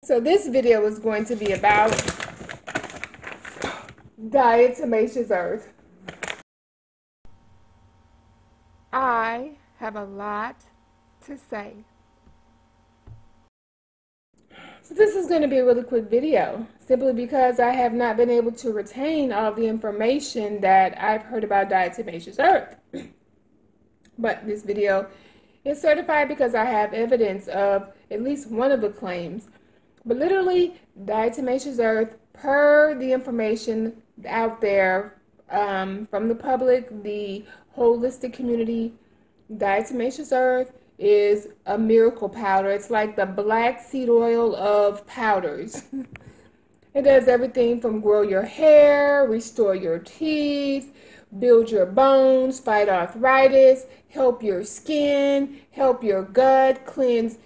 So this video is going to be about diatomaceous earth. I have a lot to say. So this is going to be a really quick video, simply because I have not been able to retain all the information that I've heard about diatomaceous earth. But this video is certified because I have evidence of at least one of the claims. But literally, diatomaceous earth, per the information out there from the public, the holistic community, diatomaceous earth is a miracle powder. It's like the black seed oil of powders. It does everything from grow your hair, restore your teeth, build your bones, fight arthritis, help your skin, help your gut, cleanse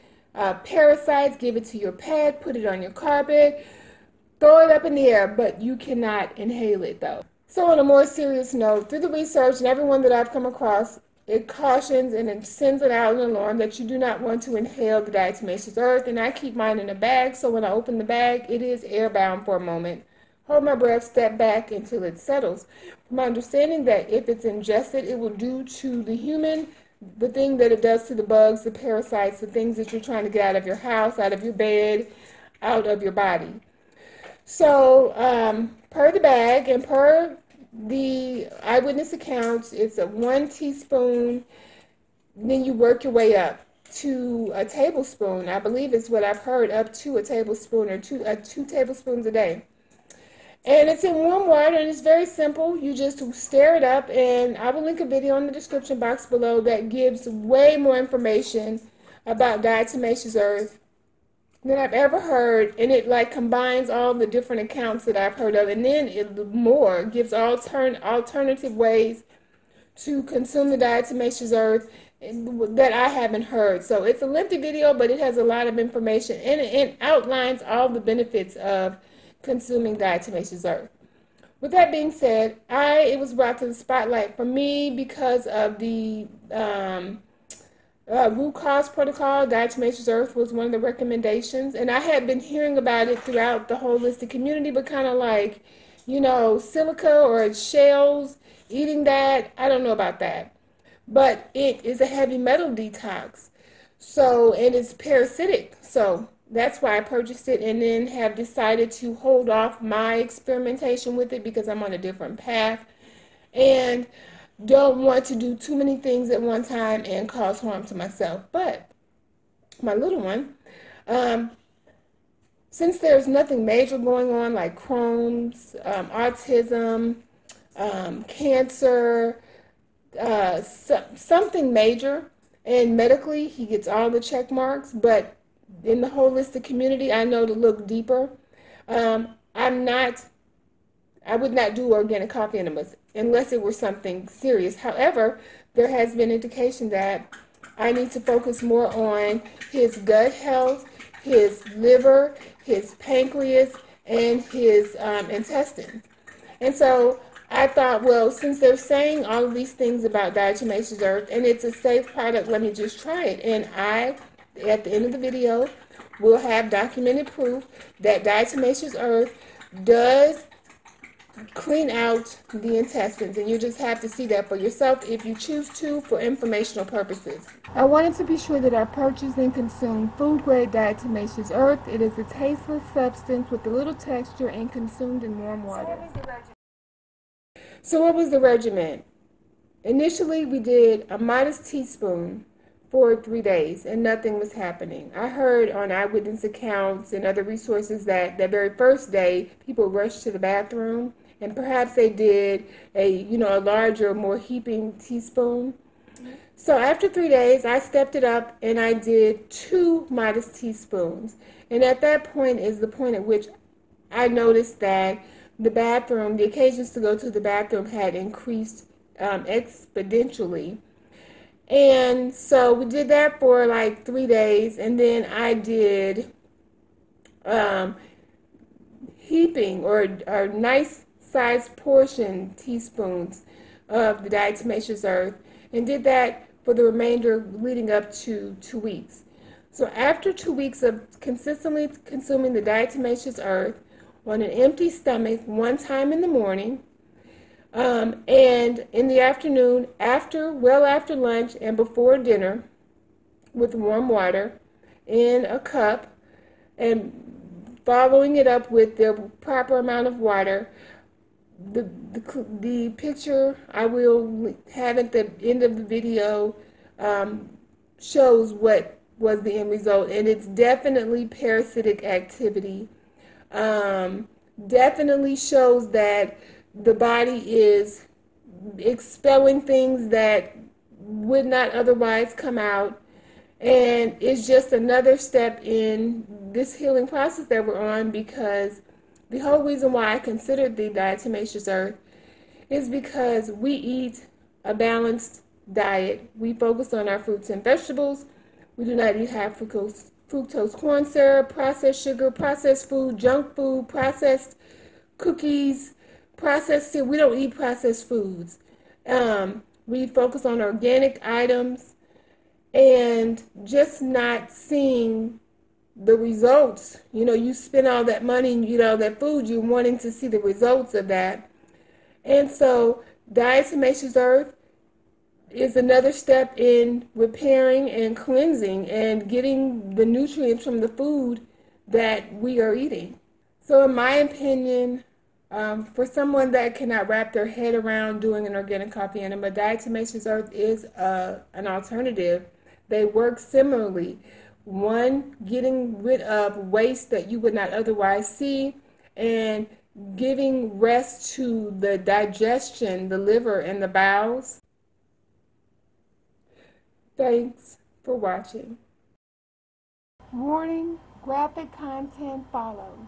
parasites, give it to your pet, put it on your carpet, throw it up in the air, but you cannot inhale it though. So on a more serious note, through the research and everyone that I've come across, it cautions and it sends it out an alarm that you do not want to inhale the diatomaceous earth. And I keep mine in a bag, so when I open the bag, it is airbound for a moment. Hold my breath, step back until it settles. From my understanding that if it's ingested, it will do to the human the thing that it does to the bugs, the parasites, the things that you're trying to get out of your house, out of your bed, out of your body. So per the bag and per the eyewitness accounts, it's a 1 teaspoon, then you work your way up to a tablespoon. I believe it's what I've heard, up to a tablespoon or two tablespoons a day. And it's in warm water, and it's very simple. You just stir it up, and I will link a video in the description box below that gives way more information about diatomaceous earth than I've ever heard, and it like combines all the different accounts that I've heard of, and then it more gives alternative ways to consume the diatomaceous earth that I haven't heard. So it's a lengthy video, but it has a lot of information, and it outlines all the benefits of consuming diatomaceous earth. With that being said, it was brought to the spotlight for me because of the root cause protocol. Diatomaceous earth was one of the recommendations, and I had been hearing about it throughout the holistic community, but kind of like, you know, silica or shells, eating that, I don't know about that. But it is a heavy metal detox, so, and it's parasitic, so that's why I purchased it, and then have decided to hold off my experimentation with it because I'm on a different path and don't want to do too many things at one time and cause harm to myself. But my little one, since there's nothing major going on like Crohn's, autism, cancer, something major, and medically he gets all the check marks, but in the holistic community, I know to look deeper. I would not do organic coffee enemas unless it were something serious. However, there has been indication that I need to focus more on his gut health, his liver, his pancreas, and his intestines. And so I thought, well, since they're saying all of these things about diatomaceous earth, and it's a safe product, let me just try it. And at the end of the video, we'll have documented proof that diatomaceous earth does clean out the intestines, and you just have to see that for yourself if you choose to, for informational purposes. I wanted to be sure that I purchased and consumed food-grade diatomaceous earth. It is a tasteless substance with a little texture and consumed in warm water. So what was the regimen? Initially, we did a modest teaspoon for 3 days, and nothing was happening. I heard on eyewitness accounts and other resources that that very first day, people rushed to the bathroom, and perhaps they did a larger, more heaping teaspoon. So after 3 days, I stepped it up and I did 2 modest teaspoons. And at that point is the point at which I noticed that the occasions to go to the bathroom had increased exponentially. And so we did that for like 3 days, and then I did heaping or nice sized portion teaspoons of the diatomaceous earth, and did that for the remainder leading up to 2 weeks. So after 2 weeks of consistently consuming the diatomaceous earth on an empty stomach, one time in the morning, and in the afternoon, well after lunch and before dinner, with warm water in a cup, and following it up with the proper amount of water. The picture I will have at the end of the video shows what was the end result, and it's definitely parasitic activity. Definitely shows that the body is expelling things that would not otherwise come out, and it's just another step in this healing process that we're on, because the whole reason why I considered the diatomaceous earth is because we eat a balanced diet. We focus on our fruits and vegetables. We do not eat high fructose corn syrup, processed sugar, processed food, junk food, processed cookies, we don't eat processed foods. We focus on organic items, and just not seeing the results. You know, you spend all that money and you eat all that food, you're wanting to see the results of that. And so diatomaceous earth is another step in repairing and cleansing and getting the nutrients from the food that we are eating. So in my opinion, for someone that cannot wrap their head around doing an organic coffee enema, diatomaceous earth is an alternative. They work similarly. One, getting rid of waste that you would not otherwise see, and giving rest to the digestion, the liver, and the bowels. Thanks for watching. Warning, graphic content follows.